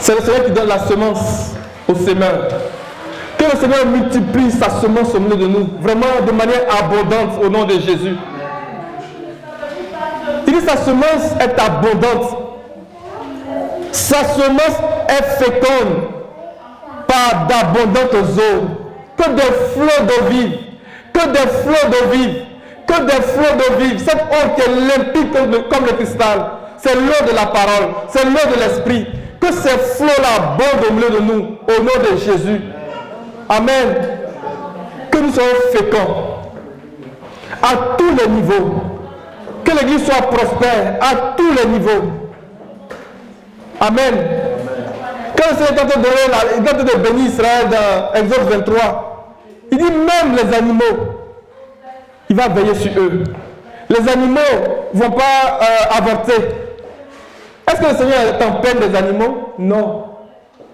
C'est le Seigneur qui donne la semence au semeur. Que le Seigneur multiplie sa semence au milieu de nous, vraiment de manière abondante au nom de Jésus. Il dit sa semence est abondante. Sa semence est féconde par d'abondantes eaux. Que des flots d'eau vive. Que des flots d'eau vive. Que des flots d'eau vive. Cette eau qui est limpide comme le cristal. C'est l'eau de la parole. C'est l'eau de l'esprit. Que ces flots-là abondent au milieu de nous. Au nom de Jésus. Amen. Que nous soyons féconds. À tous les niveaux. Que l'église soit prospère. À tous les niveaux. Amen. Quand le Seigneur est en train de bénir Israël dans Exode 23, il dit même les animaux, il va veiller sur eux. Les animaux ne vont pas avorter. Est-ce que le Seigneur est en peine des animaux? Non.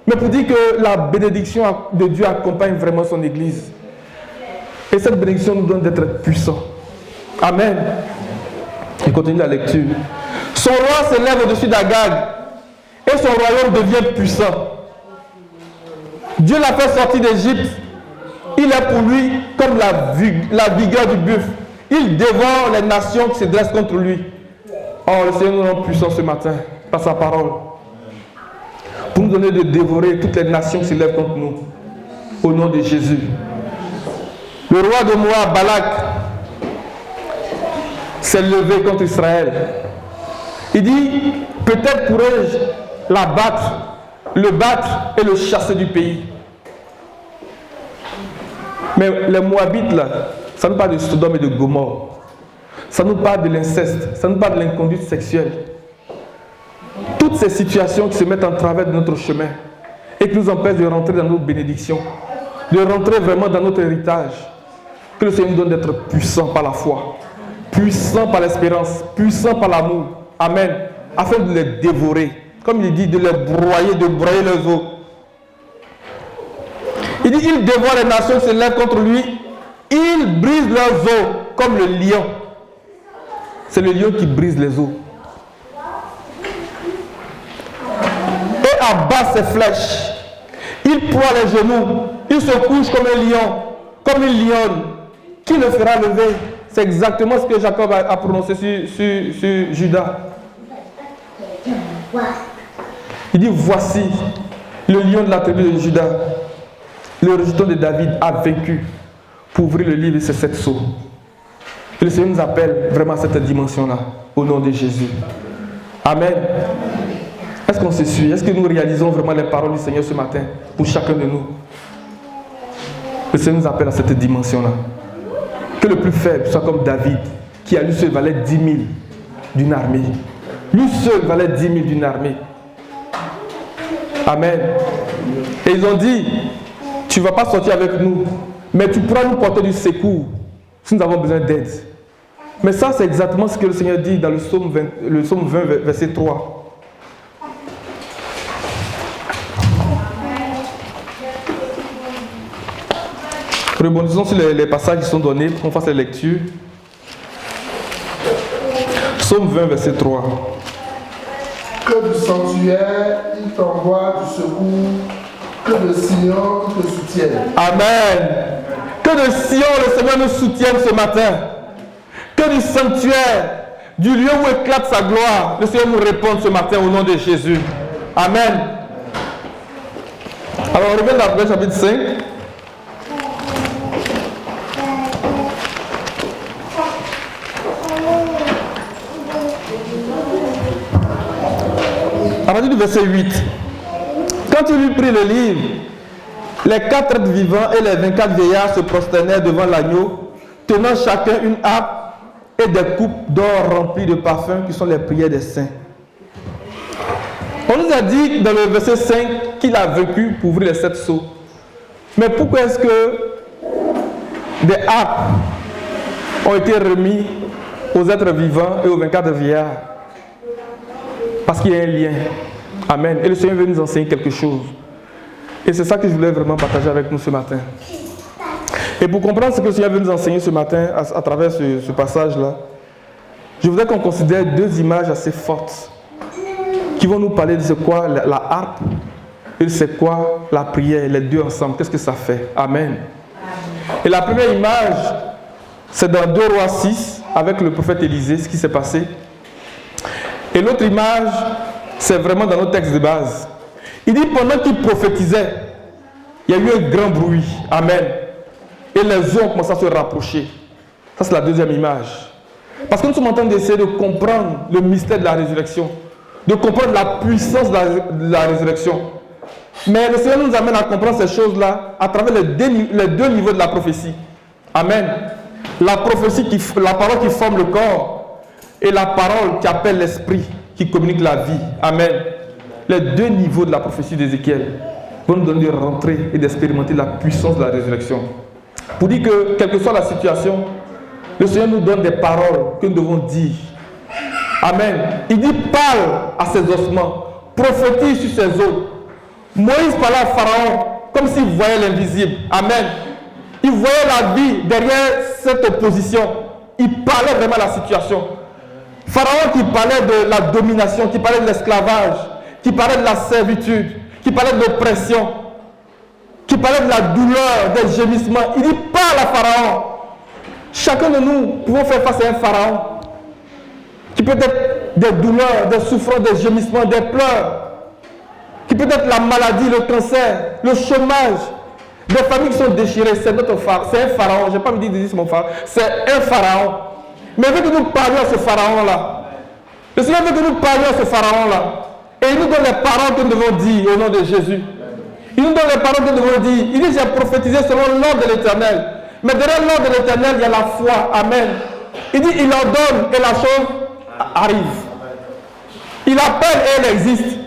Mais pour dire que la bénédiction de Dieu accompagne vraiment son église. Et cette bénédiction nous donne d'être puissants. Amen. Il continue la lecture. Son roi s'élève au-dessus d'Agag. Et son royaume devient puissant. Dieu l'a fait sortir d'Égypte. Il est pour lui comme la vigueur du buffle. Il dévore les nations qui se dressent contre lui. Oh, le Seigneur nous rend puissants ce matin par sa parole. Pour nous donner de dévorer toutes les nations qui se lèvent contre nous. Au nom de Jésus. Le roi de Moab, Balak, s'est levé contre Israël. Il dit, peut-être pourrais-je l'abattre, le battre et le chasser du pays. Mais les Moabites là, ça nous parle de Sodome et de Gomorrhe. Ça nous parle de l'inceste, ça nous parle de l'inconduite sexuelle. Toutes ces situations qui se mettent en travers de notre chemin et qui nous empêchent de rentrer dans nos bénédictions, de rentrer vraiment dans notre héritage. Que le Seigneur nous donne d'être puissants par la foi, puissants par l'espérance, puissants par l'amour. Amen. Afin de les dévorer. Comme il dit, de les broyer, de broyer leurs os. Il dit, il dévore les nations qui se lèvent contre lui. Il brise leurs os comme le lion. C'est le lion qui brise les os. Et abat ses flèches. Il ploie les genoux. Il se couche comme un lion, comme une lionne. Qui le fera lever? C'est exactement ce que Jacob a prononcé sur Judas. Il dit, voici le lion de la tribu de Judas, le rejeton de David a vaincu pour ouvrir le livre de ces 7 sceaux. Et le Seigneur nous appelle vraiment à cette dimension-là, au nom de Jésus. Amen. Est-ce qu'on se suit? Est-ce que nous réalisons vraiment les paroles du Seigneur ce matin pour chacun de nous? Le Seigneur nous appelle à cette dimension-là. Que le plus faible soit comme David, qui à lui seul valait 10 000 d'une armée. Lui seul valait 10 000 d'une armée. Amen. Et ils ont dit, tu ne vas pas sortir avec nous, mais tu pourras nous porter du secours si nous avons besoin d'aide. Mais ça, c'est exactement ce que le Seigneur dit dans le psaume 20 verset 3. Rebondissons sur les passages qui sont donnés pour qu'on fasse la lecture. Psaume 20 verset 3. Que du sanctuaire, il t'envoie du secours, que de Sion, il te soutienne. Amen. Que de Sion, le Seigneur nous soutienne ce matin. Que du sanctuaire, du lieu où éclate sa gloire, le Seigneur nous réponde ce matin au nom de Jésus. Amen. Alors, on revient dans le chapitre 5. À partir du verset 8. Quand il eut pris le livre, les 4 êtres vivants et les 24 vieillards se prosternèrent devant l'agneau, tenant chacun une harpe et des coupes d'or remplies de parfums qui sont les prières des saints. On nous a dit dans le verset 5 qu'il a vaincu pour ouvrir les 7 sceaux. Mais pourquoi est-ce que des harpes ont été remis aux êtres vivants et aux 24 vieillards? Parce qu'il y a un lien. Amen. Et le Seigneur veut nous enseigner quelque chose. Et c'est ça que je voulais vraiment partager avec nous ce matin. Et pour comprendre ce que le Seigneur veut nous enseigner ce matin à travers ce passage-là, je voudrais qu'on considère 2 images assez fortes qui vont nous parler de c'est quoi la harpe et c'est quoi la prière, les deux ensemble. Qu'est-ce que ça fait? Amen. Et la première image, c'est dans 2 Rois 6, avec le prophète Élisée, ce qui s'est passé. Et l'autre image, c'est vraiment dans notre texte de base. Il dit, pendant qu'il prophétisait, il y a eu un grand bruit. Amen. Et les eaux ont commencé à se rapprocher. Ça, c'est la deuxième image. Parce que nous sommes en train d'essayer de comprendre le mystère de la résurrection, de comprendre la puissance de la résurrection. Mais le Seigneur nous amène à comprendre ces choses-là à travers les deux niveaux de la prophétie. Amen. La prophétie, la parole qui forme le corps et la parole qui appelle l'esprit, qui communique la vie. Amen. Les deux niveaux de la prophétie d'Ézéchiel vont nous donner de rentrer et d'expérimenter la puissance de la résurrection. Pour dire que, quelle que soit la situation, le Seigneur nous donne des paroles que nous devons dire. Amen. Il dit, parle à ses ossements, prophétise sur ses os. Moïse parlait à Pharaon comme s'il voyait l'invisible. Amen. Il voyait la vie derrière cette opposition. Il parlait vraiment de la situation. Pharaon qui parlait de la domination, qui parlait de l'esclavage, qui parlait de la servitude, qui parlait de l'oppression, qui parlait de la douleur, des gémissements. Il dit, parle à Pharaon. Chacun de nous pouvons faire face à un Pharaon qui peut être des douleurs, des souffrances, des gémissements, des pleurs, qui peut être la maladie, le cancer, le chômage, des familles qui sont déchirées. C'est notre pharaon, c'est un Pharaon. Je n'ai pas envie de dire c'est mon Pharaon, c'est un Pharaon. Mais il veut que nous parlions à ce Pharaon-là. Le Seigneur veut que nous parlions à ce Pharaon-là. Et il nous donne les paroles que nous devons dire au nom de Jésus. Il nous donne les paroles que nous devons dire. Il dit, j'ai prophétisé selon l'ordre de l'Éternel. Mais derrière l'ordre de l'Éternel, il y a la foi. Amen. Il dit, il ordonne et la chose arrive. Il appelle et elle existe.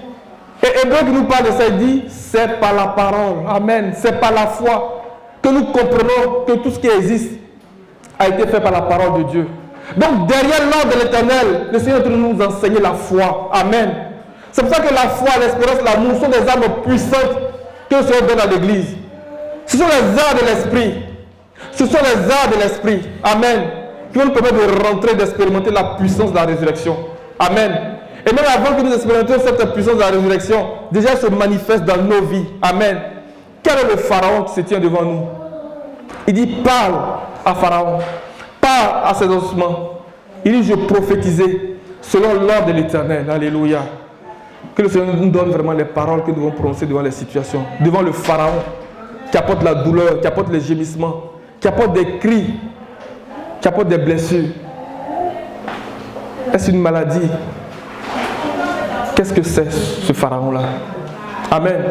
Et Hébreu qui nous parle de ça, il dit, c'est par la parole. Amen. C'est par la foi que nous comprenons que tout ce qui existe a été fait par la parole de Dieu. Donc derrière l'ordre de l'Éternel, le Seigneur veut nous enseigner la foi. Amen. C'est pour ça que la foi, l'espérance, l'amour sont des armes puissantes que le Seigneur donne à l'Église. Ce sont les armes de l'esprit. Ce sont les armes de l'esprit. Amen. Qui vont nous permettre de rentrer, d'expérimenter la puissance de la résurrection. Amen. Et même avant que nous expérimentions cette puissance de la résurrection, déjà elle se manifeste dans nos vies. Amen. Quel est le Pharaon qui se tient devant nous? Il dit, parle à Pharaon. Parle à ses ossements. Il dit, je prophétisais selon l'ordre de l'Éternel. Alléluia. Que le Seigneur nous donne vraiment les paroles que nous devons prononcer devant les situations. Devant le Pharaon qui apporte la douleur, qui apporte les gémissements, qui apporte des cris, qui apporte des blessures. Est-ce une maladie? Qu'est-ce que c'est ce Pharaon-là? Amen.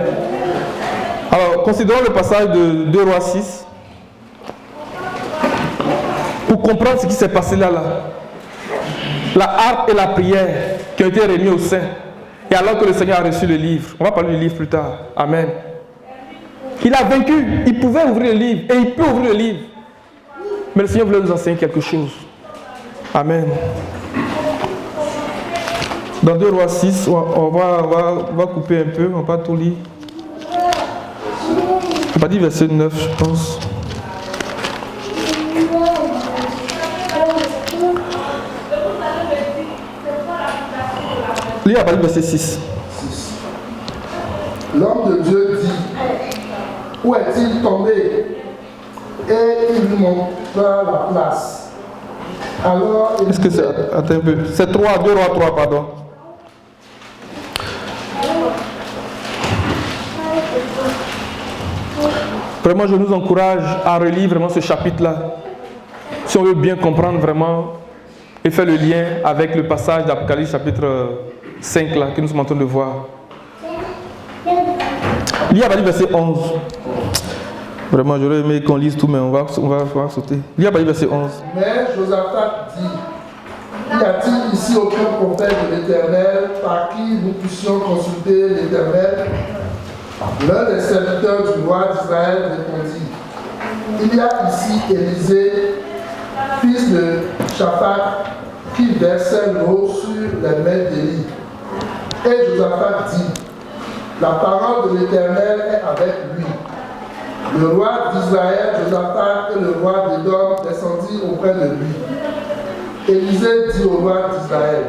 Alors, considérons le passage de 2 Rois 6 pour comprendre ce qui s'est passé là. La harpe et la prière qui ont été remis au sein. Et alors que le Seigneur a reçu le livre, on va parler du livre plus tard. Amen. Il a vaincu, il pouvait ouvrir le livre et il peut ouvrir le livre. Mais le Seigneur voulait nous enseigner quelque chose. Amen. Dans 2 Rois 6, on va couper un peu, on va pas tout lire. On va dire verset 9, je pense. Lis à partir du verset 6. L'homme de Dieu dit, où est-il tombé? Et il lui montra la place. Alors, est-ce que c'est... Attends un peu. C'est 2 Rois 3, pardon. Vraiment, je nous encourage à relire vraiment ce chapitre-là. Si on veut bien comprendre vraiment et faire le lien avec le passage d'Apocalypse chapitre 5 là, que nous sommes en train de voir. Lis à partir du verset 11. Vraiment, j'aurais aimé qu'on lise tout, mais on va sauter. Lis à partir du verset 11. Mais Josaphat dit, y a-t-il ici aucun prophète de l'Éternel par qui nous puissions consulter l'Éternel? L'un des serviteurs du roi d'Israël répondit, il y a ici Élisée, fils de Shaphat, qui versait l'eau sur les mains d'Élie. Et Josaphat dit, la parole de l'Éternel est avec lui. Le roi d'Israël, Josaphat, et le roi d'Édom descendirent auprès de lui. Élisée dit au roi d'Israël,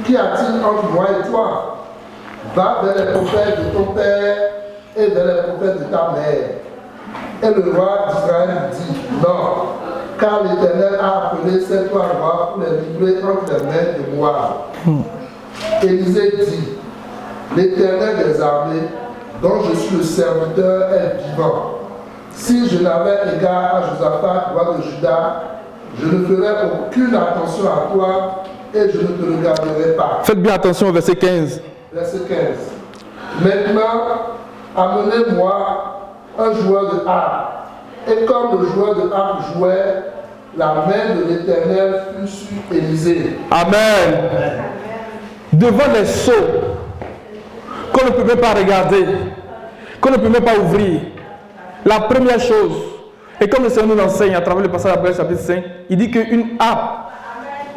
qu'y a-t-il entre moi et toi? Va vers les prophètes de ton père et vers les prophètes de ta mère. Et le roi d'Israël dit, non, car l'Éternel a appelé ces trois rois pour les livrer entre les mains de Moab. Élisée dit, l'Éternel des armées, dont je suis le serviteur, est vivant. Si je n'avais égard à Josaphat, roi de Juda, je ne ferais aucune attention à toi et je ne te regarderai pas. Faites bien attention au verset 15. Verset 15. Maintenant, amenez-moi un joueur de harpe. Et comme le joueur de harpe jouait, la main de l'Éternel fut sur Élisée. Amen. Devant les sceaux qu'on ne peut même pas regarder, qu'on ne peut même pas ouvrir, la première chose, et comme le Seigneur nous enseigne à travers le passage d'Apocalypse chapitre 5, il dit qu'une harpe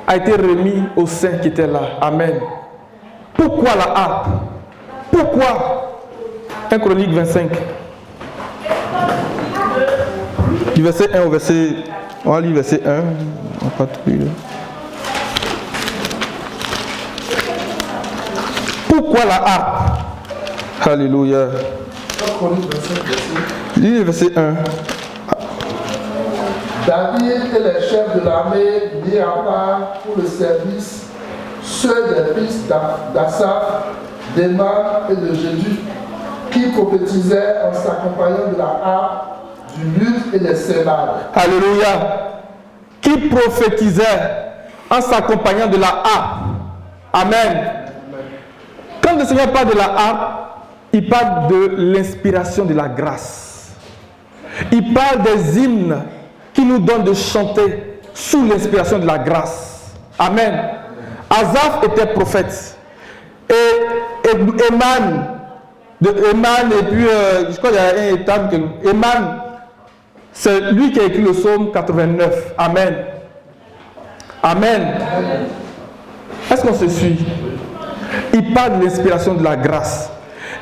a été remise aux saints qui étaient là. Amen. Pourquoi la harpe? Pourquoi? 1 Chronique 25. Du verset 1 au verset... On va lire verset 1. On va pas tout lire. Pourquoi la harpe? Alléluia. 1 Chronique 25, verset. Lis le verset 1. David et les chefs de l'armée mirent à part pour le service ceux des fils d'Asaph, d'Éman et de Jésus, qui prophétisaient en s'accompagnant de la harpe, du luth et des cymbales. Alléluia. Qui prophétisait en s'accompagnant de la harpe. Amen. Quand le Seigneur parle de la harpe, il parle de l'inspiration de la grâce. Il parle des hymnes qui nous donnent de chanter sous l'inspiration de la grâce. Amen. Asaph était prophète. Et Éman, et puis je crois qu'il y a un état que Éman, c'est lui qui a écrit le psaume 89. Amen. Amen. Est-ce qu'on se suit? Il parle de l'inspiration de la grâce.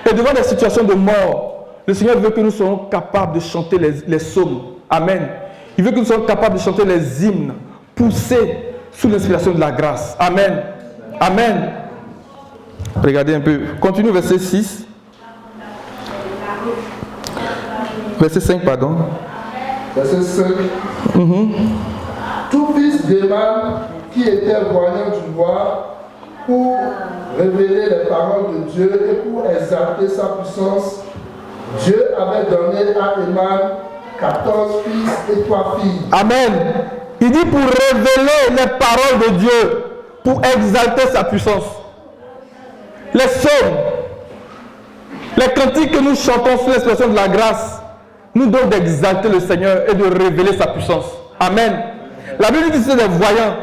Et devant des situations de mort, le Seigneur veut que nous soyons capables de chanter les psaumes. Amen. Il veut que nous soyons capables de chanter les hymnes, poussés sous l'inspiration de la grâce. Amen. Amen. Regardez un peu. Continue verset 6. Verset 5, pardon. Verset 5. Tout fils d'Éman qui était voyant du roi pour révéler les paroles de Dieu et pour exalter sa puissance, Dieu avait donné à Éman 14 fils et 3 filles. Amen. Il dit pour révéler les paroles de Dieu, pour exalter sa puissance. Les psaumes, les cantiques que nous chantons sous l'expression de la grâce, nous donnent d'exalter le Seigneur et de révéler sa puissance. Amen. La Bible dit que c'est des voyants.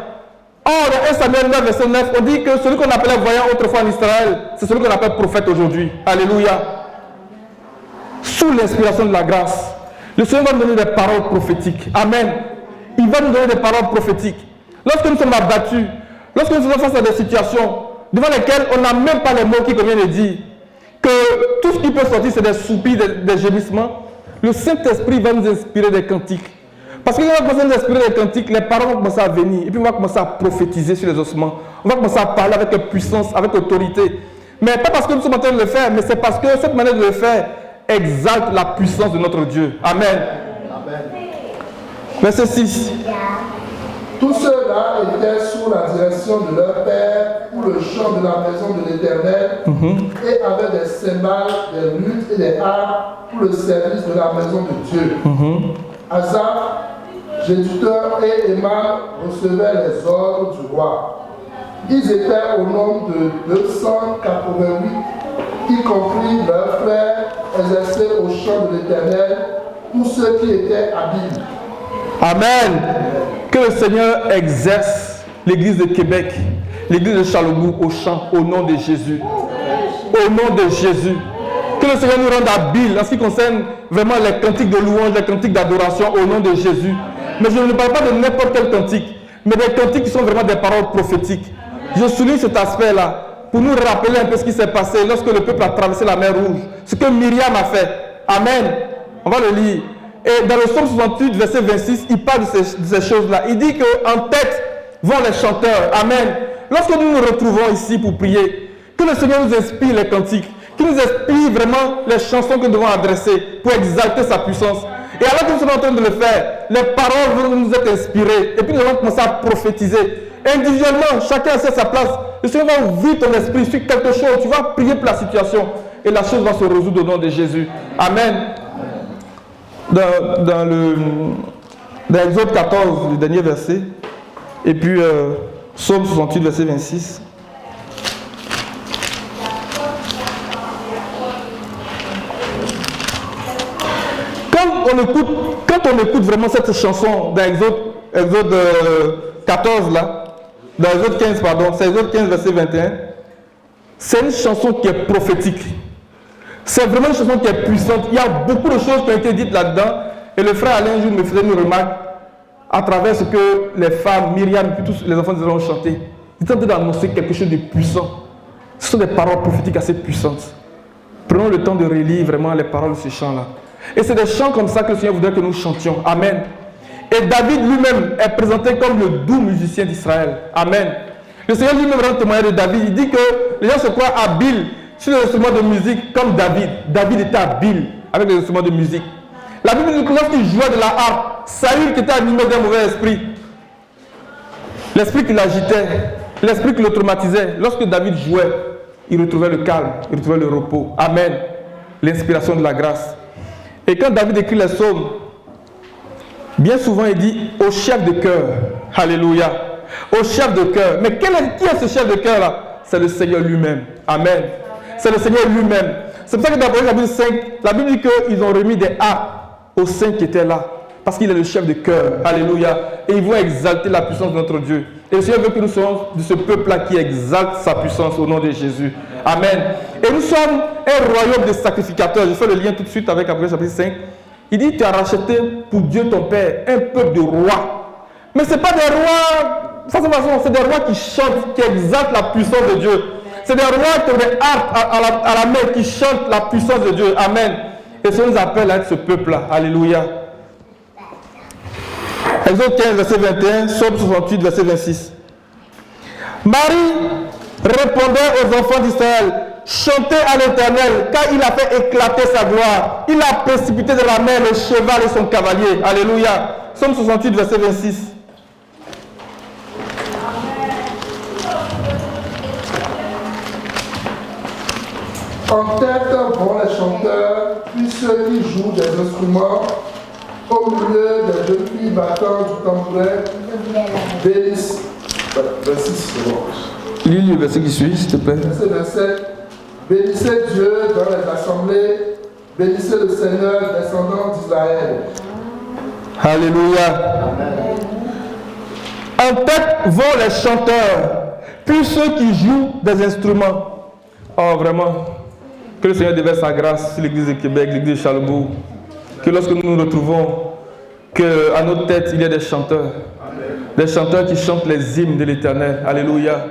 Or, dans 1 Samuel 9, verset 9, on dit que celui qu'on appelait voyant autrefois en Israël, c'est celui qu'on appelle prophète aujourd'hui. Alléluia. Sous l'inspiration de la grâce, le Seigneur va nous donner des paroles prophétiques. Amen. Il va nous donner des paroles prophétiques. Lorsque nous sommes abattus, lorsque nous sommes face à des situations devant lesquelles on n'a même pas les mots qui conviennent de dire, que tout ce qui peut sortir, c'est des soupirs, des gémissements, le Saint-Esprit va nous inspirer des cantiques. Parce qu'il va commencer à nous inspirer des cantiques, les paroles vont commencer à venir, et puis on va commencer à prophétiser sur les ossements. On va commencer à parler avec puissance, avec autorité. Mais pas parce que nous sommes en train de le faire, mais c'est parce que cette manière de le faire exalte la puissance de notre Dieu. Amen. Amen. Verset 6. Tous ceux-là étaient sous la direction de leur père pour le chant de la maison de l'Éternel et avaient des cymbales, des luttes et des harpes pour le service de la maison de Dieu. Asaph, Jéduthun et Éman recevaient les ordres du roi. Ils étaient au nombre de 288, y compris leurs frères exercés au chant de l'Éternel, tous ceux qui étaient habiles. Amen. Que le Seigneur exerce l'église de Québec, l'église de Charlebourg au chant au nom de Jésus. Au nom de Jésus. Que le Seigneur nous rende habiles en ce qui concerne vraiment les cantiques de louange, les cantiques d'adoration au nom de Jésus. Mais je ne parle pas de n'importe quel cantique, mais des cantiques qui sont vraiment des paroles prophétiques. Je souligne cet aspect-là pour nous rappeler un peu ce qui s'est passé lorsque le peuple a traversé la mer Rouge. Ce que Myriam a fait. Amen. On va le lire. Et dans le psaume 68, verset 26, il parle de ces choses-là. Il dit qu'en tête vont les chanteurs. Amen. Lorsque nous nous retrouvons ici pour prier, Que le Seigneur nous inspire les cantiques, qu'il nous inspire vraiment les chansons que nous devons adresser pour exalter sa puissance. Et alors que nous sommes en train de le faire, les paroles vont nous être inspirées. Et puis nous allons commencer à prophétiser. Individuellement, chacun a sa place. Le Seigneur va ouvrir ton esprit sur quelque chose. Tu vas prier pour la situation. Et la chose va se résoudre au nom de Jésus. Amen. Dans Exode 14, le dernier verset. Et puis, Psaume 68, verset 26. Quand on écoute vraiment cette chanson dans Exode 14 là, dans Exode 15 pardon, c'est Exode 15 verset 21, c'est une chanson qui est prophétique. C'est vraiment une chanson qui est puissante. Il y a beaucoup de choses qui ont été dites là-dedans. Et le frère Alain un jour me faisait une remarque à travers ce que les femmes, Myriam et tous les enfants d'Israël ont chanté. Ils étaient en train d'annoncer quelque chose de puissant. Ce sont des paroles prophétiques assez puissantes. Prenons le temps de relire vraiment les paroles de ce chant-là. Et c'est des chants comme ça que le Seigneur voudrait que nous chantions. Amen. Et David lui-même est présenté comme le doux musicien d'Israël. Amen. Le Seigneur lui-même rend témoignage de David. Il dit que les gens se croient habiles sur les instruments de musique comme David. David était habile avec les instruments de musique. La Bible dit que lorsqu'il jouait de la harpe, Saül qui était animé d'un mauvais esprit, l'esprit qui l'agitait, l'esprit qui le traumatisait, lorsque David jouait, il retrouvait le calme, il retrouvait le repos. Amen. L'inspiration de la grâce. Et quand David écrit les psaumes, bien souvent il dit au chef de cœur. Alléluia. Au chef de cœur. Mais qui est ce chef de cœur là? C'est le Seigneur lui-même. Amen. C'est le Seigneur lui-même. C'est pour ça que dans Apocalypse 5, la Bible dit qu'ils ont remis des harpes aux saints qui étaient là. Parce qu'il est le chef de cœur. Alléluia. Et ils vont exalter la puissance de notre Dieu. Et le Seigneur veut que nous soyons de ce peuple-là qui exalte sa puissance au nom de Jésus. Amen. Et nous sommes un royaume de sacrificateurs. Je fais le lien tout de suite avec Apocalypse chapitre 5. Il dit, tu as racheté pour Dieu ton Père un peuple de rois. Mais ce n'est pas des rois, c'est des rois qui chantent, qui exaltent la puissance de Dieu. C'est des rois qui ont des harpes à la main, qui chantent la puissance de Dieu. Amen. Et ça nous appelle à être ce peuple-là. Alléluia. Exode 15, verset 21, Psaume 68, verset 26. Marie répondait aux enfants d'Israël, chantez à l'Éternel, car il a fait éclater sa gloire. Il a précipité de la mer le cheval et son cavalier. Alléluia. Psaume 68, verset 26. En tête vont les chanteurs, puis ceux qui jouent des instruments, au milieu des jeunes filles battant du tambourin, bénissent. Verset 6. Lis le verset qui suit, s'il te plaît. Verset. Bénissez Dieu dans les assemblées, bénissez le Seigneur, descendant d'Israël. Alléluia. Amen. En tête vont les chanteurs, puis ceux qui jouent des instruments. Oh, vraiment. Que le Seigneur déverse sa grâce sur l'église de Québec, l'église de Charlebourg. Que lorsque nous nous retrouvons, qu'à notre tête, il y a des chanteurs. Amen. Des chanteurs qui chantent les hymnes de l'Éternel. Alléluia.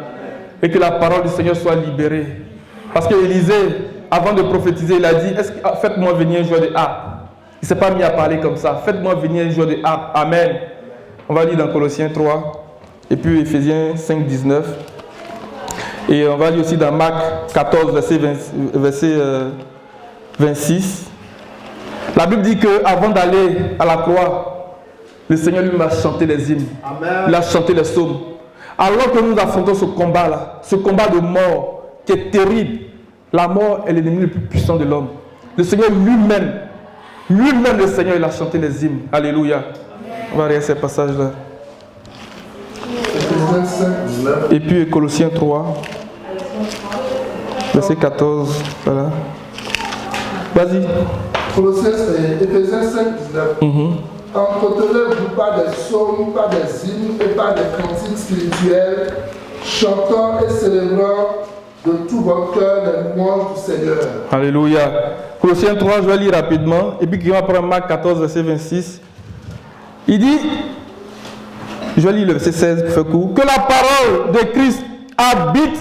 Et que la parole du Seigneur soit libérée. Parce qu'Élisée, avant de prophétiser, il a dit, faites-moi venir un joueur de harpe. Il ne s'est pas mis à parler comme ça. Faites-moi venir un joueur de harpe. Amen. On va lire dans Colossiens 3. Et puis Éphésiens 5, 19. Et on va lire aussi dans Marc 14, verset 26. La Bible dit qu'avant d'aller à la croix, le Seigneur lui m'a chanté les hymnes. Amen. Il a chanté les psaumes. Alors que nous affrontons ce combat-là, ce combat de mort qui est terrible, la mort est l'ennemi le plus puissant de l'homme. Le Seigneur lui-même le Seigneur, il a chanté les hymnes. Alléluia. On va regarder ces passages-là. Et puis Colossiens 3, verset 14. Voilà. Vas-y. Colossiens, Éphésiens 5, 19. Entretenez-vous pas des psaumes, pas des hymnes et pas des cantiques spirituels, chantant et célébrant de tout votre cœur les louanges du Seigneur. Alléluia. Colossiens 3, je vais lire rapidement. Et puis qui va prendre Marc 14, verset 26. Il dit, je vais lire le verset 16, fait court, que la parole de Christ habite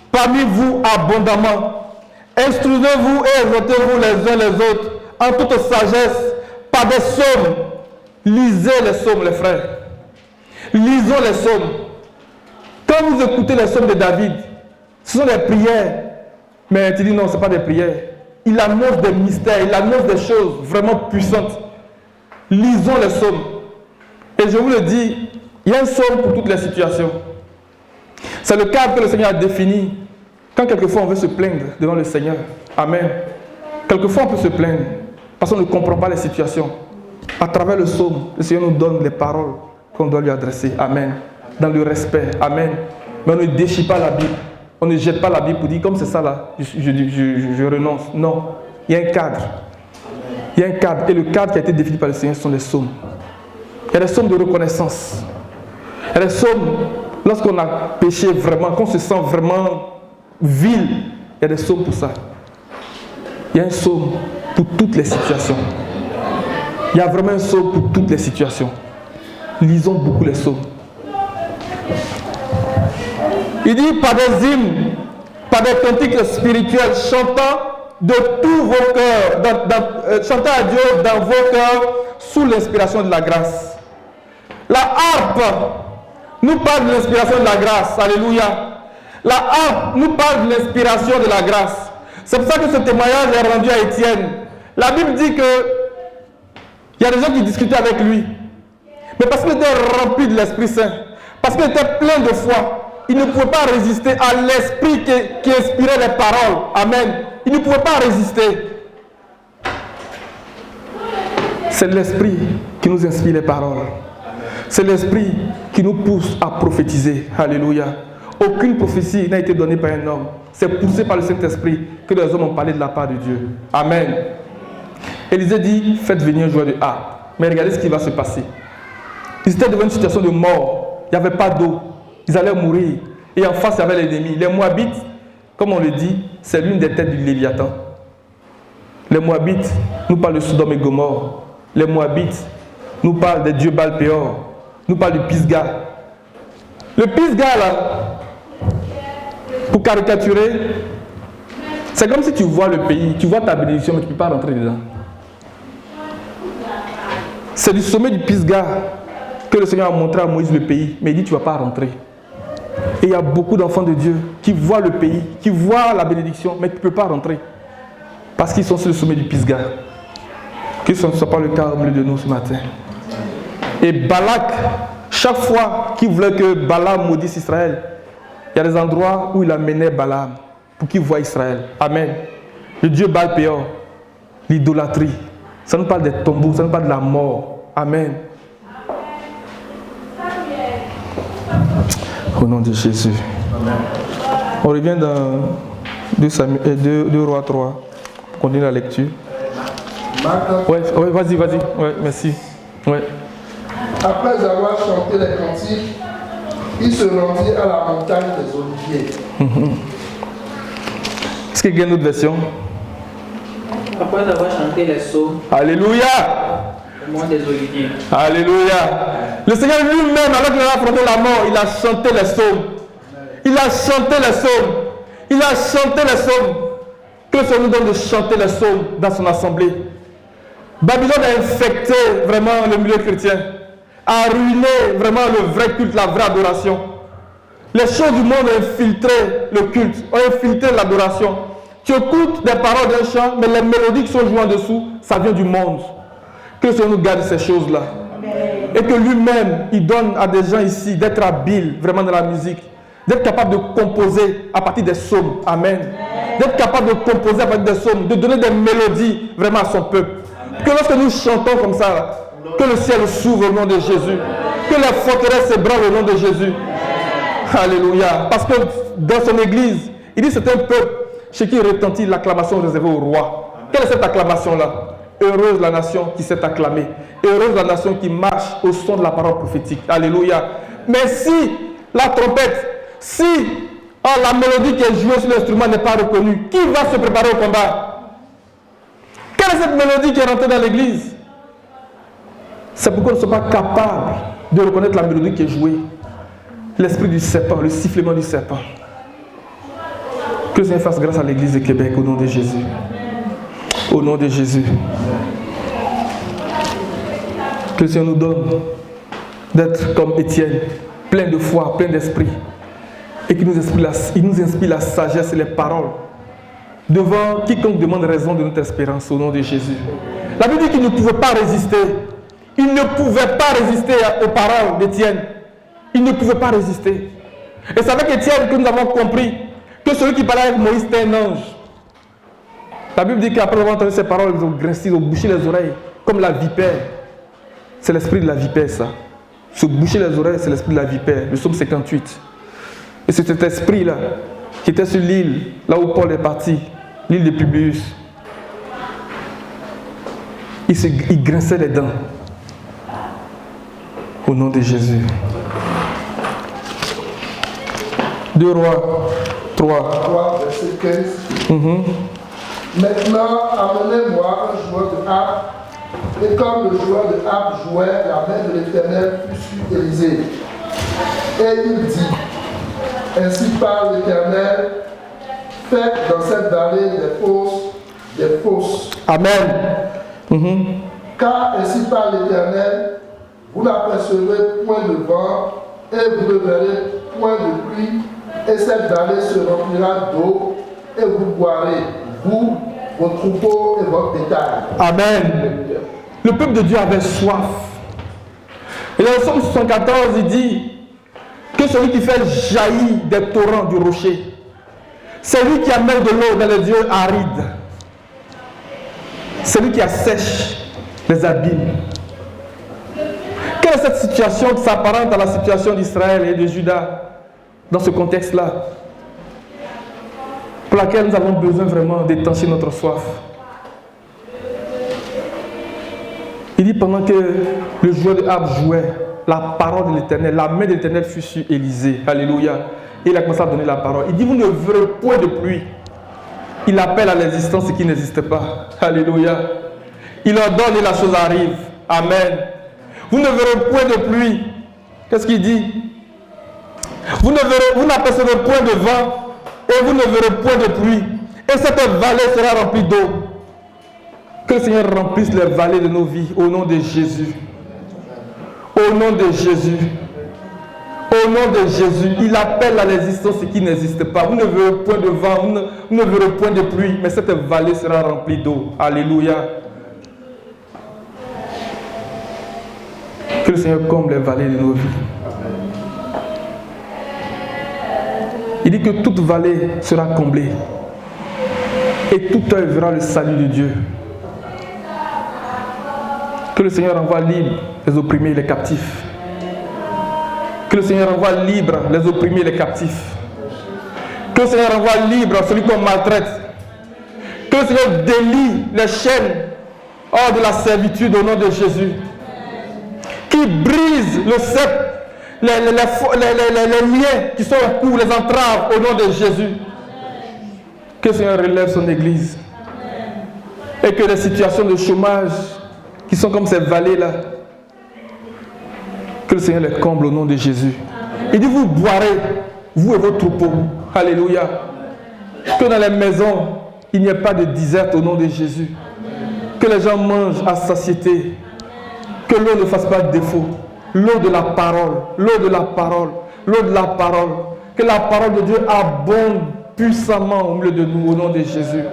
parmi vous abondamment. Instruisez-vous et exhortez-vous les uns les autres en toute sagesse par des psaumes. Lisez les psaumes, les frères. Lisons les psaumes. Quand vous écoutez les psaumes de David, Ce sont des prières. Mais tu dis non, ce n'est pas des prières. Il annonce des mystères, il annonce des choses vraiment puissantes. Lisons les psaumes. Et je vous le dis, il y a un psaume pour toutes les situations. C'est le cadre que le Seigneur a défini. Quand quelquefois on veut se plaindre devant le Seigneur. Amen. Quelquefois on peut se plaindre parce qu'on ne comprend pas les situations. À travers le psaume, le Seigneur nous donne les paroles qu'on doit lui adresser. Amen. Dans le respect. Amen. Mais on ne déchire pas la Bible. On ne jette pas la Bible pour dire comme c'est ça là, je renonce. Non. Il y a un cadre. Il y a un cadre. Et le cadre qui a été défini par le Seigneur, ce sont les psaumes. Il y a des psaumes de reconnaissance. Il y a des psaumes, lorsqu'on a péché vraiment, qu'on se sent vraiment vil, il y a des psaumes pour ça. Il y a un psaume pour toutes les situations. Il y a vraiment un psaume pour toutes les situations. Lisons beaucoup les psaumes. Il dit par des hymnes, par des cantiques spirituels, chantant de tous vos cœurs, chantant à Dieu dans vos cœurs sous l'inspiration de la grâce. La harpe nous parle de l'inspiration de la grâce. Alléluia. La harpe nous parle de l'inspiration de la grâce. C'est pour ça que ce témoignage est rendu à Étienne. La Bible dit que il y a des gens qui discutaient avec lui. Mais parce qu'il était rempli de l'Esprit Saint, parce qu'il était plein de foi, il ne pouvait pas résister à l'Esprit qui inspirait les paroles. Amen. Il ne pouvait pas résister. C'est l'Esprit qui nous inspire les paroles. C'est l'Esprit qui nous pousse à prophétiser. Alléluia. Aucune prophétie n'a été donnée par un homme. C'est poussé par le Saint-Esprit que les hommes ont parlé de la part de Dieu. Amen. Élisée dit, faites venir un joueur de harpe. Mais regardez ce qui va se passer. Ils étaient devant une situation de mort. Il n'y avait pas d'eau. Ils allaient mourir. Et en face, il y avait l'ennemi. Les Moabites, comme on le dit, c'est l'une des têtes du Léviathan. Les Moabites nous parlent de Sodome et Gomorrhe. Les Moabites nous parlent des dieux Baal-Péor. Nous parlent du Pisga. Le Pisga, là, pour caricaturer, c'est comme si tu vois le pays, tu vois ta bénédiction, mais tu ne peux pas rentrer dedans. C'est du sommet du Pisga que le Seigneur a montré à Moïse le pays, mais il dit tu ne vas pas rentrer. Et il y a beaucoup d'enfants de Dieu qui voient le pays, qui voient la bénédiction, mais qui ne peuvent pas rentrer. Parce qu'ils sont sur le sommet du Pisga. Que ce ne soit pas le cas au milieu de nous ce matin. Et Balak, chaque fois qu'il voulait que Balaam maudisse Israël, il y a des endroits où il amenait Balaam pour qu'il voie Israël. Amen. Le Dieu Baal-Péor, l'idolâtrie, ça nous parle des tombeaux, ça nous parle de la mort. Amen. Au nom de Jésus. Amen. On revient dans 2 Rois 3. On continue la lecture. Ouais, vas-y. Ouais, merci. Ouais. Après avoir chanté les cantiques, il se rendit à la montagne des Oliviers. Est-ce qu'il y a une autre version? Après avoir chanté les psaumes. Alléluia. Au mont des Oliviers. Alléluia. Le Seigneur lui-même, alors qu'il a affronté la mort, il a chanté les psaumes. Il a chanté les psaumes. Il a chanté les psaumes. Que le Seigneur nous donne de chanter les psaumes dans son assemblée. Babylone a infecté vraiment le milieu chrétien. A ruiné vraiment le vrai culte, la vraie adoration. Les choses du monde ont infiltré le culte, ont infiltré l'adoration. Tu écoutes des paroles d'un chant, mais les mélodies qui sont jouées en dessous, ça vient du monde. Que le Seigneur nous garde ces choses-là. Et que lui-même, il donne à des gens ici d'être habiles vraiment dans la musique. D'être capable de composer à partir des psaumes. Amen. D'être capable de composer à partir des psaumes, de donner des mélodies vraiment à son peuple. Que lorsque nous chantons comme ça, que le ciel s'ouvre au nom de Jésus. Que les forteresses s'ébranlent au nom de Jésus. Alléluia. Parce que dans son église, il dit c'est un peuple chez qui retentit l'acclamation réservée au roi. Quelle est cette acclamation-là? Heureuse la nation qui s'est acclamée. Heureuse la nation qui marche au son de la parole prophétique. Alléluia. Mais si la trompette, si la mélodie qui est jouée sur l'instrument n'est pas reconnue, qui va se préparer au combat? Quelle est cette mélodie qui est rentrée dans l'église? C'est pourquoi nous ne sommes pas capables de reconnaître la mélodie qui est jouée. L'esprit du serpent, le sifflement du serpent. Que le Seigneur fasse grâce à l'église de Québec au nom de Jésus. Au nom de Jésus. Que le Seigneur nous donne d'être comme Étienne, plein de foi, plein d'esprit. et qu'il nous inspire la sagesse et les paroles devant quiconque demande raison de notre espérance au nom de Jésus. La Bible dit qu'il ne pouvait pas résister. Il ne pouvait pas résister aux paroles d'Étienne. Il ne pouvait pas résister. Et c'est avec Étienne que nous avons compris que celui qui parlait avec Moïse était un ange. La Bible dit qu'après avoir entendu ces paroles, ils ont grincé, ils ont bouché les oreilles comme la vipère. C'est l'esprit de la vipère, ça. Se boucher les oreilles, c'est l'esprit de la vipère. Le psaume 58. Et c'est cet esprit-là qui était sur l'île, là où Paul est parti, l'île de Publius. Il grinçait les dents. Au nom de Jésus. 2 Rois 3. Verset 15. Maintenant, amenez-moi un joueur de harpe. Et comme le joueur de harpe jouait, la main de l'Éternel fut sur Élisée. Et il dit, ainsi parle l'Éternel, faites dans cette vallée des fosses. Amen. Car ainsi parle l'Éternel, vous n'apercevrez point de vent, et vous ne verrez point de pluie, et cette vallée se remplira d'eau, et vous boirez, vous, vos troupeaux et votre bétail. Amen. Le peuple de Dieu avait soif. Et dans le psaume 74, il dit que celui qui fait jaillir des torrents du rocher, c'est lui qui amène de l'eau dans les lieux arides. C'est lui qui assèche les abîmes. Quelle est cette situation qui s'apparente à la situation d'Israël et de Juda dans ce contexte-là, pour laquelle nous avons besoin vraiment d'étancher notre soif? Il dit pendant que le joueur de harpe jouait, la parole de l'Éternel, la main de l'Éternel fut sur Élisée. Alléluia. Et il a commencé à donner la parole. Il dit, vous ne verrez point de pluie. Il appelle à l'existence ce qui n'existe pas. Alléluia. Il ordonne et la chose arrive. Amen. Vous ne verrez point de pluie. Qu'est-ce qu'il dit? Vous n'apercevrez point de vent et vous ne verrez point de pluie. Et cette vallée sera remplie d'eau. Que le Seigneur remplisse les vallées de nos vies au nom de Jésus. Au nom de Jésus. Au nom de Jésus. Il appelle à l'existence ce qui n'existe pas. Vous ne verrez point de vent, vous ne verrez point de pluie, mais cette vallée sera remplie d'eau. Alléluia. Que le Seigneur comble les vallées de nos vies. Il dit que toute vallée sera comblée. Et tout œil verra le salut de Dieu. Que le Seigneur envoie libre les opprimés et les captifs. Que le Seigneur envoie libre les opprimés et les captifs. Que le Seigneur envoie libre celui qu'on maltraite. Que le Seigneur délie les chaînes hors de la servitude au nom de Jésus. Qui brise le cep, les liens qui sont au cou, les entraves au nom de Jésus. Que le Seigneur relève son église. Et que les situations de chômage qui sont comme ces vallées-là, que le Seigneur les comble au nom de Jésus. Il dit, vous boirez, vous et vos troupeaux. Alléluia. Que dans les maisons, il n'y ait pas de désert au nom de Jésus. Que les gens mangent à satiété. Que l'eau ne fasse pas de défaut. L'eau de la parole, l'eau de la parole, l'eau de la parole. Que la parole de Dieu abonde puissamment au milieu de nous au nom de Jésus.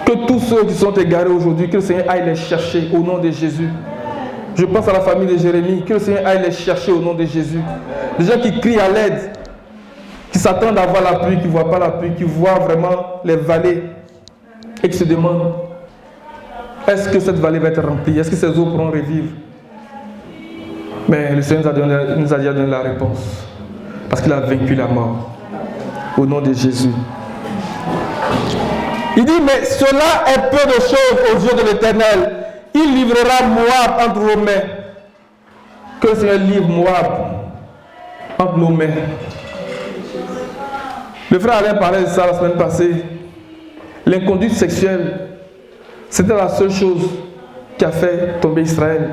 Que tous ceux qui sont égarés aujourd'hui, que le Seigneur aille les chercher au nom de Jésus. Je pense à la famille de Jérémie, que le Seigneur aille les chercher au nom de Jésus. Des gens qui crient à l'aide, qui s'attendent à voir la pluie, qui ne voient pas la pluie, qui voient vraiment les vallées et qui se demandent, est-ce que cette vallée va être remplie? Est-ce que ces eaux pourront revivre? Mais le Seigneur nous a déjà donné la réponse. Parce qu'il a vaincu la mort. Au nom de Jésus. Il dit, mais cela est peu de choses aux yeux de l'Éternel. Il livrera Moab entre vos mains. Que le Seigneur livre Moab entre nos mains. Le frère Alain parlait de ça la semaine passée. L'inconduite sexuelle, c'était la seule chose qui a fait tomber Israël.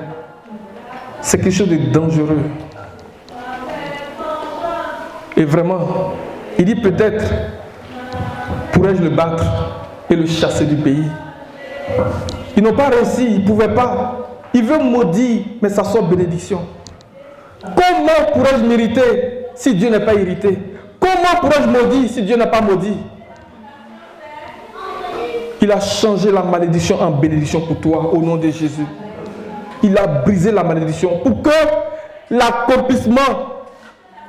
C'est quelque chose de dangereux. Et vraiment, il dit peut-être, pourrais-je le battre et le chasser du pays? Ils n'ont pas réussi, ils ne pouvaient pas. Il veut maudire, mais ça sort bénédiction. Comment pourrais-je mériter si Dieu n'est pas irrité? Comment pourrais-je maudire si Dieu n'a pas maudit? Il a changé la malédiction en bénédiction pour toi au nom de Jésus. Il a brisé la malédiction pour que l'accomplissement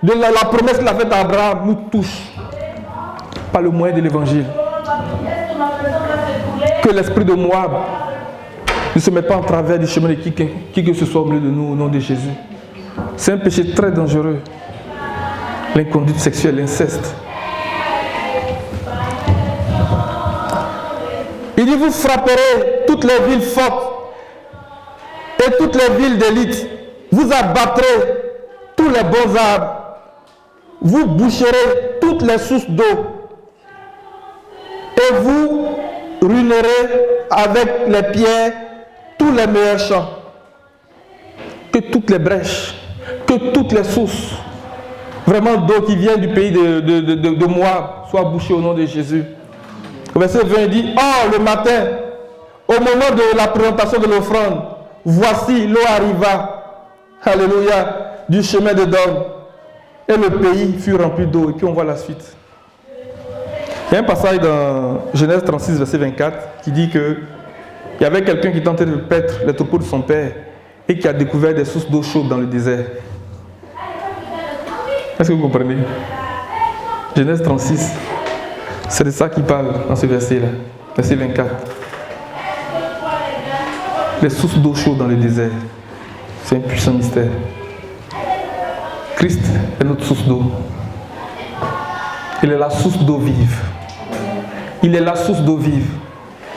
de la promesse qu'il a faite à Abraham nous touche par le moyen de l'évangile. Que l'esprit de Moab ne se mette pas en travers du chemin de qui que ce soit au milieu de nous au nom de Jésus. C'est un péché très dangereux. L'inconduite sexuelle, l'inceste. Il dit, vous frapperez toutes les villes fortes et toutes les villes d'élite. Vous abattrez tous les bons arbres. Vous boucherez toutes les sources d'eau. Et vous ruinerez avec les pierres tous les meilleurs champs. Que toutes les brèches, que toutes les sources, vraiment d'eau qui vient du pays de Moab, soient bouchées au nom de Jésus. Verset 20 dit, oh, le matin, au moment de la présentation de l'offrande, voici l'eau arriva, alléluia, du chemin de Dom. Et le pays fut rempli d'eau. Et puis on voit la suite. Il y a un passage dans Genèse 36, verset 24, qui dit que il y avait quelqu'un qui tentait de paître les troupeaux de son père et qui a découvert des sources d'eau chaude dans le désert. Est-ce que vous comprenez? Genèse 36. C'est de ça qu'il parle dans ce verset-là. Verset 24. Les sources d'eau chaude dans le désert. C'est un puissant mystère. Christ est notre source d'eau. Il est la source d'eau vive. Il est la source d'eau vive.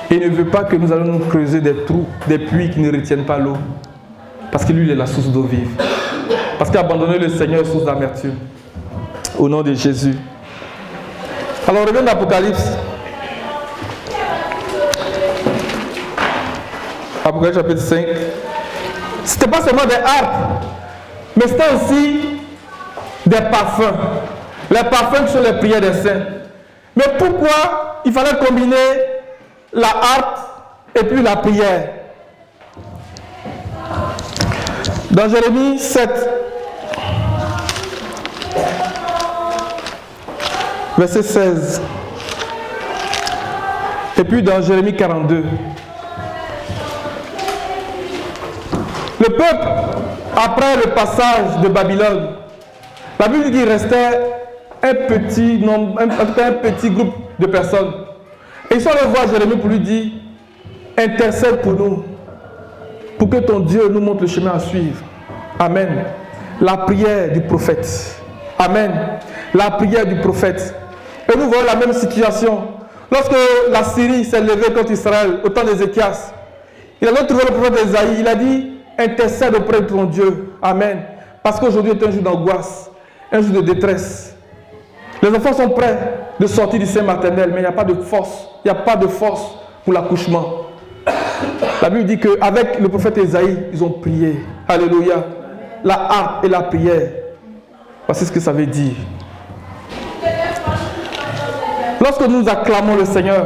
Et il ne veut pas que nous allons nous creuser des trous, des puits qui ne retiennent pas l'eau. Parce que lui, il est la source d'eau vive. Parce qu'abandonner le Seigneur est source d'amertume. Au nom de Jésus. Alors, revenons à l'Apocalypse. Apocalypse chapitre 5. Ce n'était pas seulement des harpes, mais c'était aussi des parfums. Les parfums qui sont les prières des saints. Mais pourquoi il fallait combiner la harpe et puis la prière? Dans Jérémie 7, verset 16. Et puis dans Jérémie 42. Le peuple, après le passage de Babylone, la Bible dit qu'il restait un petit nombre, un petit groupe de personnes. Et ils sont allés voir Jérémie pour lui dire, intercède pour nous, pour que ton Dieu nous montre le chemin à suivre. Amen. La prière du prophète. Amen. La prière du prophète. Et nous voyons la même situation. Lorsque la Syrie s'est levée contre Israël, au temps d'Ézéchias, il avait trouvé le prophète Esaïe, il a dit, intercède auprès de ton Dieu. Amen. Parce qu'aujourd'hui est un jour d'angoisse, un jour de détresse. Les enfants sont prêts de sortir du sein maternel, mais il n'y a pas de force. Il n'y a pas de force pour l'accouchement. La Bible dit qu'avec le prophète Esaïe, ils ont prié. Alléluia. La harpe et la prière. Voici ce que ça veut dire. Lorsque nous acclamons le Seigneur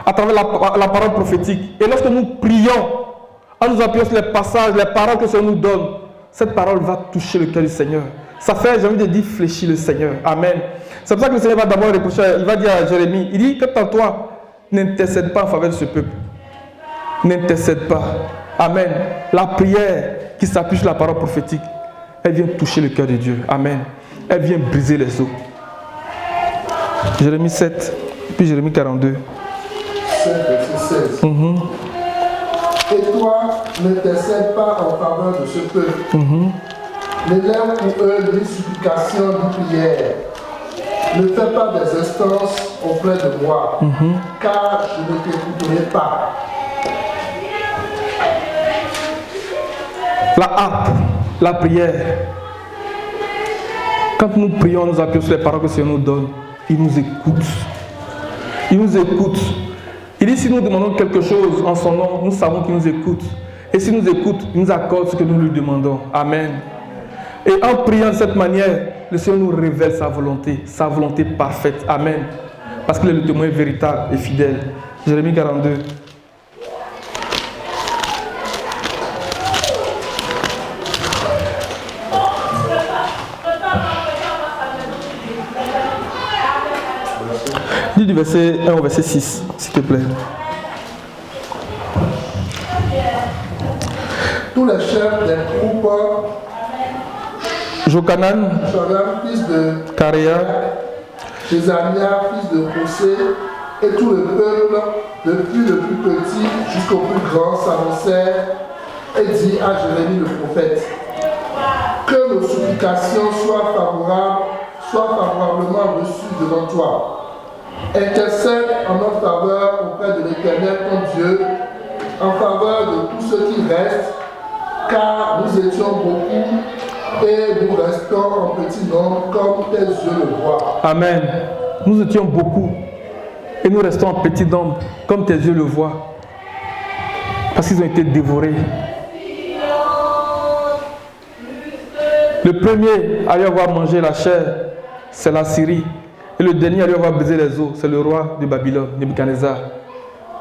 à travers la parole prophétique, et lorsque nous prions, en nous appuyant sur les passages, les paroles que le Seigneur nous donne, cette parole va toucher le cœur du Seigneur. Ça fait, j'ai envie de dire, fléchir le Seigneur. Amen. C'est pour ça que le Seigneur va d'abord reprocher, il va dire à Jérémie, il dit, quant à toi, n'intercède pas en faveur de ce peuple. N'intercède pas. Amen. La prière qui s'appuie sur la parole prophétique, elle vient toucher le cœur de Dieu. Amen. Elle vient briser les os. Jérémie 7, puis Jérémie 42. 7, verset 16. Et toi, n'intercède pas en faveur de ce peuple. N'élève pour eux ni supplication ni prière. Ne fais pas des instances auprès de moi, car je ne t'écouterai pas. La harpe, la prière. Quand nous prions, nous appuyons sur les paroles que le Seigneur nous donne. Il nous écoute. Il nous écoute. Il dit si nous demandons quelque chose en son nom, nous savons qu'il nous écoute. Et s'il nous écoute, il nous accorde ce que nous lui demandons. Amen. Et en priant de cette manière, le Seigneur nous révèle sa volonté parfaite. Amen. Parce qu'il est le témoin véritable et fidèle. Jérémie 42. verset 1 au verset 6, s'il te plaît. Tous les chefs des troupes, Jochanan, fils de Caréa, Jézania, fils de José, et tout le peuple, depuis le plus petit jusqu'au plus grand, s'annoncèrent et dit à Jérémie le prophète, que nos supplications soient favorablement reçues devant toi. Intercède en notre faveur auprès de l'Éternel ton Dieu, en faveur de tous ceux qui restent, car nous étions beaucoup et nous restons en petit nombre comme tes yeux le voient. Amen. Nous étions beaucoup et nous restons en petit nombre comme tes yeux le voient. Parce qu'ils ont été dévorés. Le premier à lui avoir mangé la chair, c'est la Syrie. Et le dernier à lui avoir baisé les os, c'est le roi de Babylone, Nebuchadnezzar.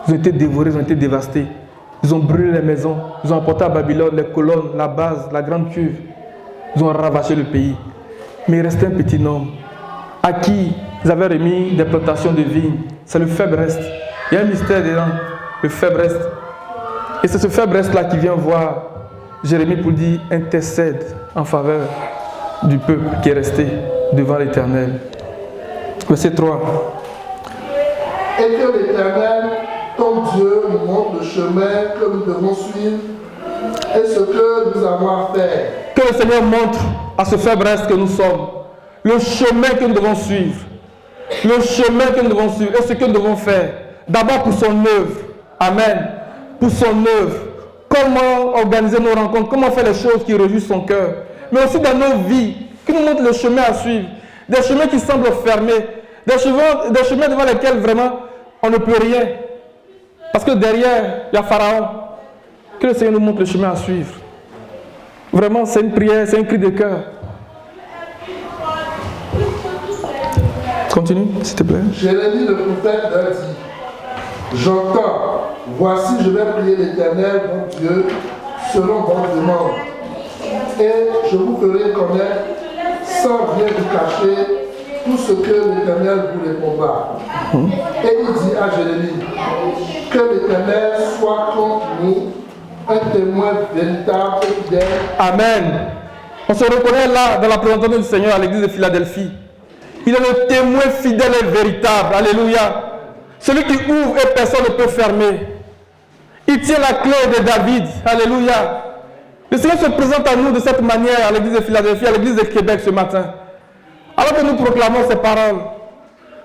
Ils ont été dévorés, ils ont été dévastés. Ils ont brûlé les maisons, ils ont emporté à Babylone les colonnes, la base, la grande cuve. Ils ont ravaché le pays. Mais il restait un petit nombre à qui ils avaient remis des plantations de vignes. C'est le faible reste. Il y a un mystère dedans, le faible reste. Et c'est ce faible reste-là qui vient voir Jérémie pour dire intercède en faveur du peuple qui est resté devant l'Éternel. Verset 3. Et que l'Éternel, ton Dieu, nous montre le chemin que nous devons suivre et ce que nous avons à faire. Que le Seigneur montre à ce faible reste que nous sommes le chemin que nous devons suivre. Le chemin que nous devons suivre et ce que nous devons faire. D'abord pour son œuvre. Amen. Pour son œuvre. Comment organiser nos rencontres, comment faire les choses qui réjouissent son cœur. Mais aussi dans nos vies, qui nous montre le chemin à suivre. Des chemins qui semblent fermés. Des chemins devant lesquels vraiment on ne peut rien. Parce que derrière, il y a Pharaon. Que le Seigneur nous montre le chemin à suivre. Vraiment, c'est une prière, c'est un cri de cœur. Continue, s'il te plaît. Jérémie le prophète leur dit, j'entends, voici je vais prier l'Éternel, mon Dieu, selon votre demande. Et je vous ferai connaître, sans rien vous cacher, tout ce que l'Éternel vous répondra. Et il dit à Jérémie, que l'Éternel soit contre nous, un témoin véritable et fidèle. Amen. On se reconnaît là dans la présentation du Seigneur à l'église de Philadelphie. Il est le témoin fidèle et véritable. Alléluia. Celui qui ouvre et personne ne peut fermer. Il tient la clé de David. Alléluia. Le Seigneur se présente à nous de cette manière à l'église de Philadelphie, à l'église de Québec ce matin. Alors que nous proclamons ces paroles,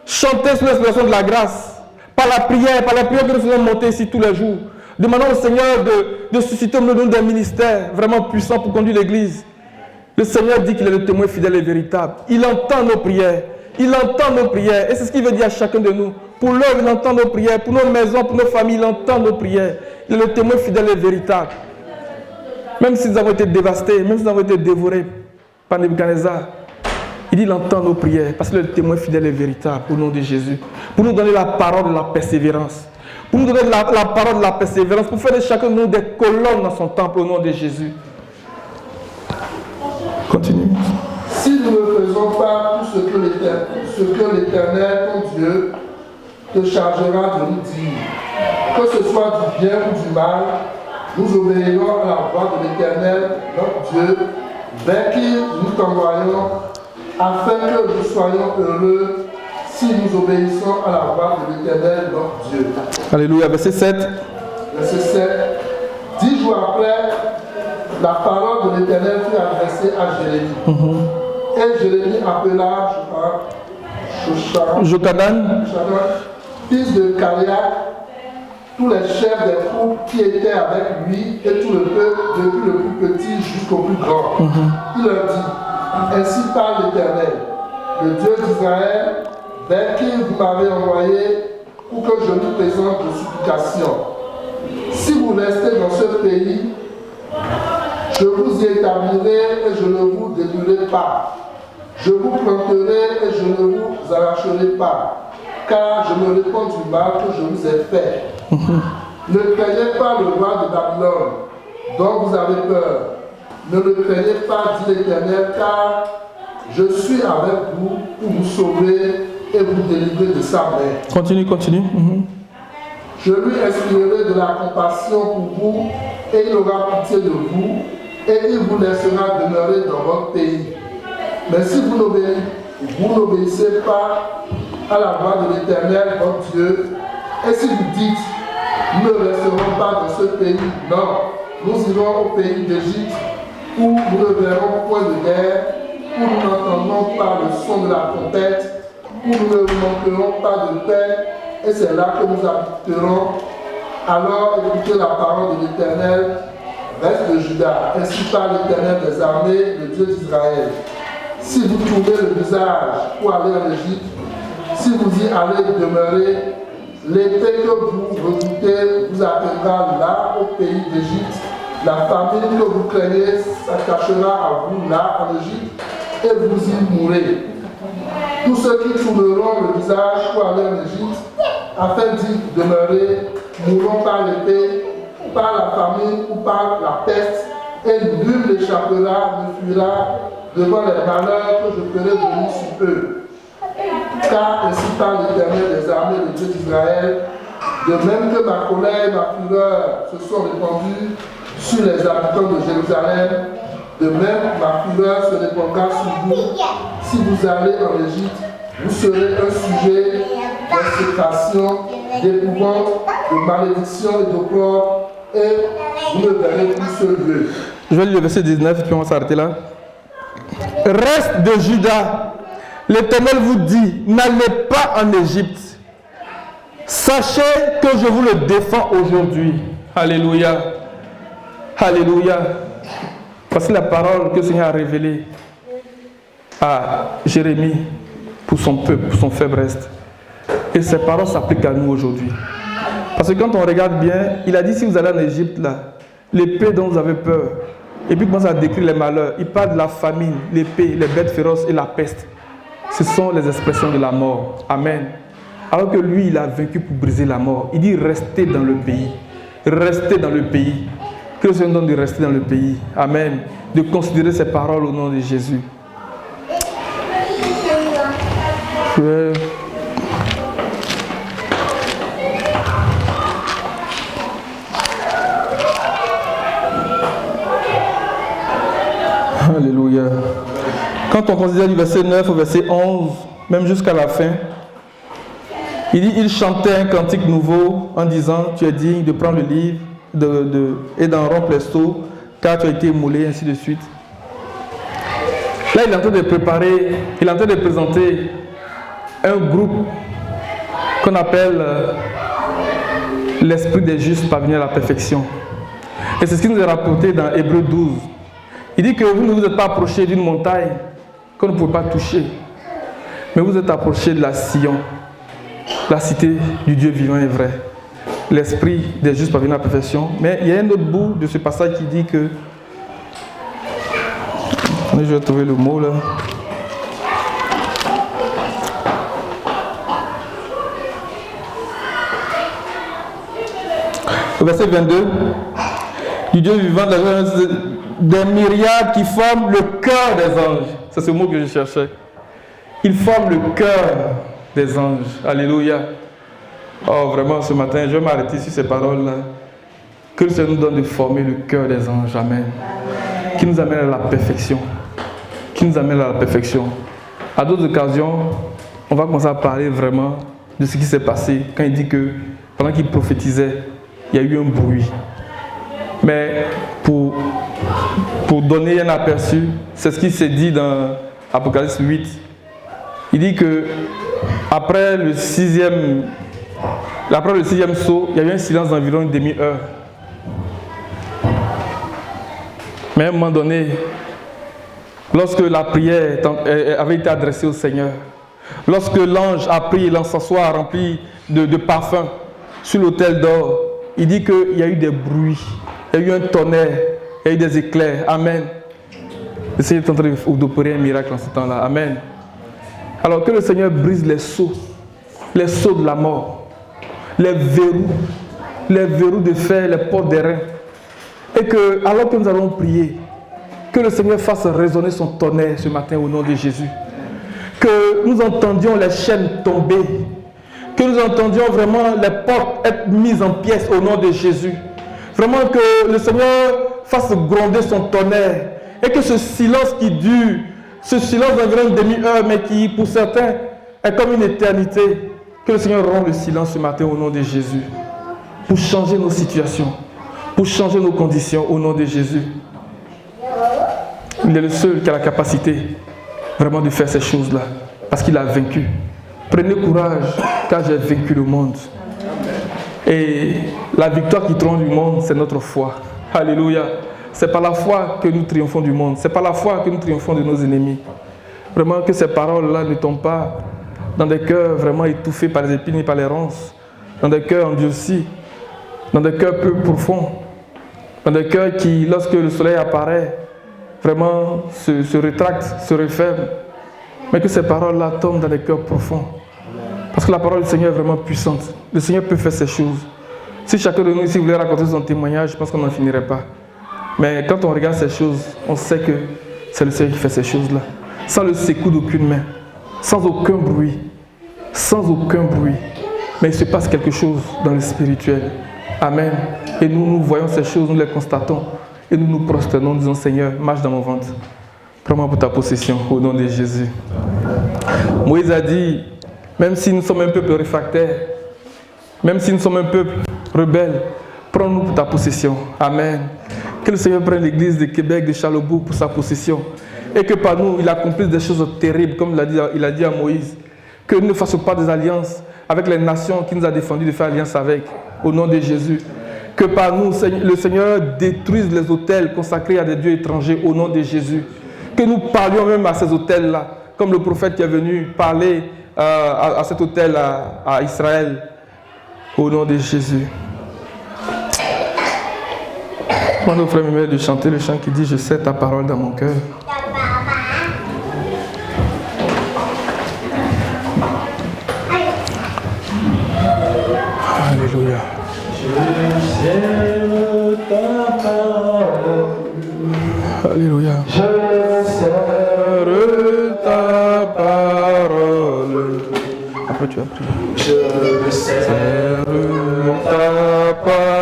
chanter sous l'expression de la grâce, par la prière que nous faisons monter ici tous les jours, demandons au Seigneur de susciter au milieu des ministères vraiment puissants pour conduire l'église. Le Seigneur dit qu'il est le témoin fidèle et véritable. Il entend nos prières. Il entend nos prières. Et c'est ce qu'il veut dire à chacun de nous. Pour l'œuvre, il entend nos prières. Pour nos maisons, pour nos familles, il entend nos prières. Il est le témoin fidèle et véritable. Même si nous avons été dévastés, même si nous avons été dévorés par Nebuchadnezzar, il dit qu'il entend nos prières. Parce qu'il est le témoin fidèle et véritable au nom de Jésus. Pour nous donner la parole de la persévérance. Pour nous donner la parole de la persévérance. Pour faire de chacun de nous des colonnes dans son temple au nom de Jésus. Continue. Si nous ne faisons pas tout ce que l'Éternel, ton Dieu, te chargera de nous dire, que ce soit du bien ou du mal, nous obéirons à la voix de l'Éternel, notre Dieu, vers qui nous t'envoyons, afin que nous soyons heureux si nous obéissons à la voix de l'Éternel, notre Dieu. Alléluia. Verset 7. Verset 7. 10 jours après, la parole de l'Éternel fut adressée à Jérémie. Et Jérémie appela Jochanan, fils de Caréa, tous les chefs des troupes qui étaient avec lui et tout le peuple, depuis le plus petit jusqu'au plus grand. Il leur dit, ainsi parle l'Éternel, le Dieu d'Israël, vers qui vous m'avez envoyé pour que je vous présente vos supplications. Si vous restez dans ce pays, je vous y établirai et je ne vous détruirai pas. Je vous planterai et je ne vous arracherai pas, car je me réponds du mal que je vous ai fait. Ne craignez pas le roi de Babylone, dont vous avez peur. Ne le craignez pas, dit l'Éternel, car je suis avec vous pour vous sauver et vous délivrer de sa main. Continue, continue. Je lui inspirerai de la compassion pour vous, et il aura pitié de vous, et il vous laissera demeurer dans votre pays. Mais si vous n'obéissez pas à la voix de l'Éternel, votre Dieu, et si vous dites, nous ne resterons pas dans ce pays, non, nous irons au pays d'Égypte, où nous ne verrons point de guerre, où nous n'entendrons pas le son de la trompette, où nous ne manquerons pas de paix, et c'est là que nous habiterons. Alors écoutez la parole de l'Éternel, reste de Juda, ainsi parle l'Éternel des armées, le Dieu d'Israël. Si vous tournez le visage pour aller en Égypte, si vous y allez demeurer, l'épée que vous redoutez vous appellera là au pays d'Égypte. La famine que vous craignez s'attachera à vous là en Égypte et vous y mourrez. Tous ceux qui tourneront le visage pour aller en Égypte, afin d'y demeurer, mourront par l'épée, par la famine ou par la peste, et nul n'échappera, ne fuira devant les malheurs que je ferai venir sur eux. Car ainsi parle l'Éternel des armées, le Dieu d'Israël, de même que ma colère et ma fureur se sont répandues sur les habitants de Jérusalem, de même ma fureur se répandra sur vous. Si vous allez en Égypte, vous serez un sujet d'exécration, d'épouvante, de malédiction et d'opprobre, et vous ne verrez plus ce lieu. Je vais lire le verset 19 et puis on va s'arrêter là. Reste de Juda, l'Éternel vous dit, n'allez pas en Égypte. Sachez que je vous le défends aujourd'hui. Alléluia. Alléluia. Voici la parole que le Seigneur a révélée à Jérémie pour son peuple, pour son faible reste. Et ces paroles s'appliquent à nous aujourd'hui. Parce que quand on regarde bien, il a dit si vous allez en Égypte, là, l'épée dont vous avez peur, et puis il commence à décrire les malheurs. Il parle de la famine, l'épée, les bêtes féroces et la peste. Ce sont les expressions de la mort. Amen. Alors que lui, il a vaincu pour briser la mort. Il dit restez dans le pays. Restez dans le pays. Que le Seigneur donne de rester dans le pays. Amen. De considérer ces paroles au nom de Jésus. Alléluia. Quand on considère du verset 9 au verset 11, même jusqu'à la fin, il dit, il chantait un cantique nouveau en disant, tu es digne de prendre le livre et d'en rompre les sceaux, car tu as été moulé, ainsi de suite. Là, il est en train de préparer, il est en train de présenter un groupe qu'on appelle l'esprit des justes parvenus à la perfection. Et c'est ce qui nous est rapporté dans Hébreux 12. Il dit que vous ne vous êtes pas approchés d'une montagne qu'on ne pouvait pas toucher, mais vous êtes approchés de la Sion, la cité du Dieu vivant et vrai, l'esprit des justes parvenus à la perfection. Mais il y a un autre bout de ce passage qui dit que, je vais trouver le mot là. Au verset 22, du Dieu vivant, des myriades qui forment le cœur des anges. C'est ce mot que je cherchais. Ils forment le cœur des anges. Alléluia. Oh, vraiment, ce matin, je vais m'arrêter sur ces paroles-là. Que le Seigneur nous donne de former le cœur des anges. Amen. Qui nous amène à la perfection. Qui nous amène à la perfection. À d'autres occasions, on va commencer à parler vraiment de ce qui s'est passé quand il dit que pendant qu'il prophétisait, il y a eu un bruit. Mais pour donner un aperçu, c'est ce qui s'est dit dans Apocalypse 8. Il dit que après le sixième saut, il y a eu un silence d'environ une demi-heure. Mais à un moment donné, lorsque la prière avait été adressée au Seigneur, lorsque l'ange a pris l'encensoir rempli de parfums sur l'autel d'or, il dit qu'il y a eu des bruits, il y a eu un tonnerre, il y a eu des éclairs. Amen. Le Seigneur est en train d'opérer un miracle en ce temps-là. Amen. Alors que le Seigneur brise les sceaux de la mort, les verrous de fer, les portes d'airain. Et que, alors que nous allons prier, que le Seigneur fasse résonner son tonnerre ce matin au nom de Jésus. que nous entendions les chaînes tomber, que nous entendions vraiment les portes être mises en pièces au nom de Jésus. Vraiment que le Seigneur fasse gronder son tonnerre et que ce silence qui dure, ce silence d'environ une demi-heure, mais qui pour certains est comme une éternité, que le Seigneur rompe le silence ce matin au nom de Jésus, pour changer nos situations, pour changer nos conditions au nom de Jésus. Il est le seul qui a la capacité vraiment de faire ces choses-là, parce qu'il a vaincu. Prenez courage, car j'ai vaincu le monde. Et la victoire qui triomphe du monde, c'est notre foi. Alléluia. C'est par la foi que nous triomphons du monde. C'est par la foi que nous triomphons de nos ennemis. Vraiment que ces paroles-là ne tombent pas dans des cœurs vraiment étouffés par les épines et par les ronces, dans des cœurs endurcis, dans des cœurs peu profonds, dans des cœurs qui, lorsque le soleil apparaît, vraiment se rétractent, se referment. Mais que ces paroles-là tombent dans des cœurs profonds. Parce que la parole du Seigneur est vraiment puissante. Le Seigneur peut faire ces choses. Si chacun de nous ici voulait raconter son témoignage, je pense qu'on n'en finirait pas. Mais quand on regarde ces choses, on sait que c'est le Seigneur qui fait ces choses-là. Sans le secou d'aucune main, sans aucun bruit, sans aucun bruit. Mais il se passe quelque chose dans le spirituel. Amen. Et nous voyons ces choses, nous les constatons. Et nous nous prosternons, nous disons, Seigneur, marche dans mon ventre. Prends-moi pour ta possession, au nom de Jésus. Moïse a dit, même si nous sommes un peuple réfractaire, même si nous sommes un peuple rebelle, prends-nous pour ta possession. Amen. Que le Seigneur prenne l'église de Québec, de Charlebourg pour sa possession. Et que par nous, il accomplisse des choses terribles, comme il a dit à Moïse. Que nous ne fassions pas des alliances avec les nations qui nous a défendu de faire alliance avec, au nom de Jésus. Que par nous, le Seigneur détruise les autels consacrés à des dieux étrangers, au nom de Jésus. Que nous parlions même à ces autels-là, comme le prophète qui est venu parler à cet autel à Israël, au nom de Jésus. Moi, nos frères et mères, de chanter le chant qui dit « Je sais ta parole dans mon cœur ». Alléluia. Je sais ta parole. Alléluia. Je sais ta parole. Après tu as prié. Je sais ta parole.